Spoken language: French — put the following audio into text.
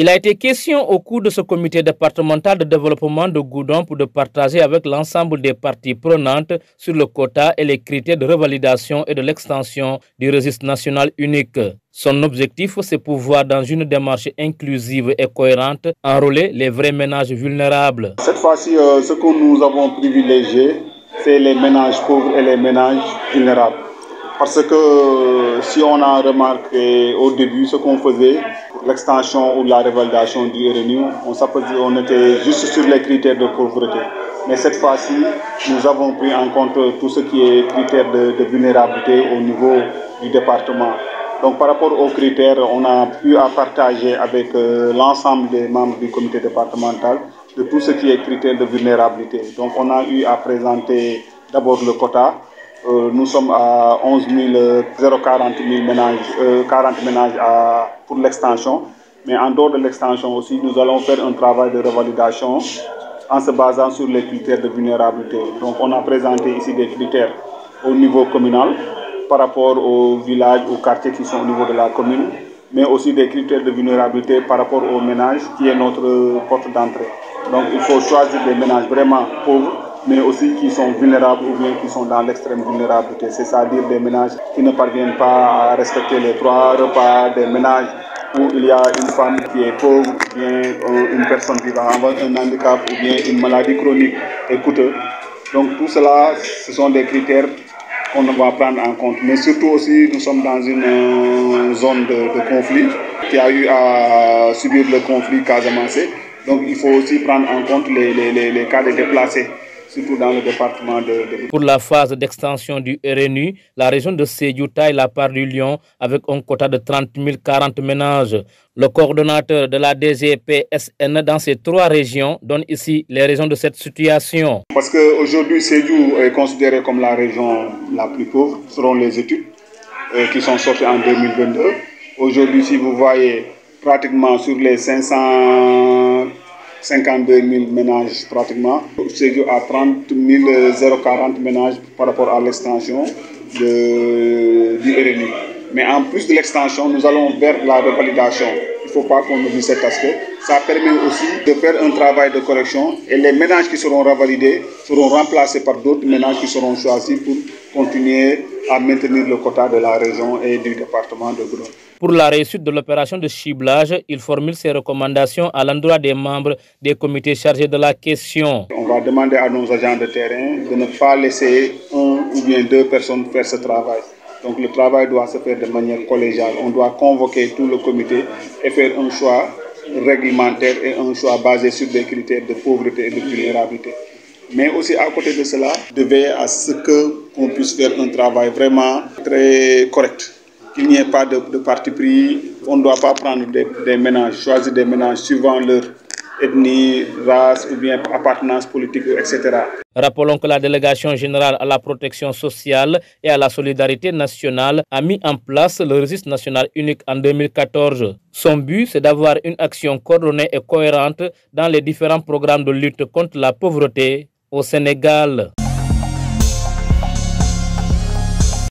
Il a été question au cours de ce comité départemental de développement de Goudomp de partager avec l'ensemble des parties prenantes sur le quota et les critères de revalidation et de l'extension du registre national unique. Son objectif, c'est pouvoir, dans une démarche inclusive et cohérente, enrôler les vrais ménages vulnérables. Cette fois-ci, ce que nous avons privilégié, c'est les ménages pauvres et les ménages vulnérables. Parce que si on a remarqué au début ce qu'on faisait, l'extension ou la révalidation du RNU, on était juste sur les critères de pauvreté. Mais cette fois-ci, nous avons pris en compte tout ce qui est critères de vulnérabilité au niveau du département. Donc par rapport aux critères, on a pu partager avec l'ensemble des membres du comité départemental de tout ce qui est critères de vulnérabilité. Donc on a eu à présenter d'abord le quota. Nous sommes à 11 040 ménages, 40 ménages pour l'extension. Mais en dehors de l'extension aussi, nous allons faire un travail de revalidation en se basant sur les critères de vulnérabilité. Donc on a présenté ici des critères au niveau communal par rapport aux villages, aux quartiers qui sont au niveau de la commune, mais aussi des critères de vulnérabilité par rapport aux ménages qui est notre porte d'entrée. Donc il faut choisir des ménages vraiment pauvres, mais aussi qui sont vulnérables ou bien qui sont dans l'extrême vulnérabilité, c'est-à-dire des ménages qui ne parviennent pas à respecter les 3 repas, des ménages où il y a une femme qui est pauvre, ou bien une personne vivant avec un handicap, ou bien une maladie chronique et coûteuse. Donc tout cela, ce sont des critères qu'on va prendre en compte. Mais surtout aussi, nous sommes dans une zone de conflit qui a eu à subir le conflit casamancé. Donc il faut aussi prendre en compte les cas de déplacés, surtout dans le département de... Pour la phase d'extension du RNU, la région de Sédhiou taille la part du lion avec un quota de 30 040 ménages. Le coordonnateur de la DGPSN dans ces 3 régions donne ici les raisons de cette situation. Parce qu'aujourd'hui, Sédhiou est considérée comme la région la plus pauvre, selon les études qui sont sorties en 2022. Aujourd'hui, si vous voyez, pratiquement sur les 552 000 ménages, pratiquement, Sédhiou a 30 040 ménages par rapport à l'extension du RNU. Mais en plus de l'extension, nous allons vers la revalidation. Il ne faut pas qu'on oublie cet aspect. Ça permet aussi de faire un travail de correction et les ménages qui seront revalidés seront remplacés par d'autres ménages qui seront choisis pour continuer à maintenir le quota de la région et du département de Goudomp. Pour la réussite de l'opération de ciblage, il formule ses recommandations à l'endroit des membres des comités chargés de la question. On va demander à nos agents de terrain de ne pas laisser 1 ou bien 2 personnes faire ce travail. Donc le travail doit se faire de manière collégiale. On doit convoquer tout le comité et faire un choix réglementaire et un choix basé sur des critères de pauvreté et de vulnérabilité. Mais aussi à côté de cela, de veiller à ce qu'on puisse faire un travail vraiment très correct. Qu'il n'y ait pas de parti pris. On ne doit pas prendre des ménages, choisir des ménages suivant leur ethnie, race ou bien appartenance politique, etc. Rappelons que la délégation générale à la protection sociale et à la solidarité nationale a mis en place le registre national unique en 2014. Son but, c'est d'avoir une action coordonnée et cohérente dans les différents programmes de lutte contre la pauvreté au Sénégal.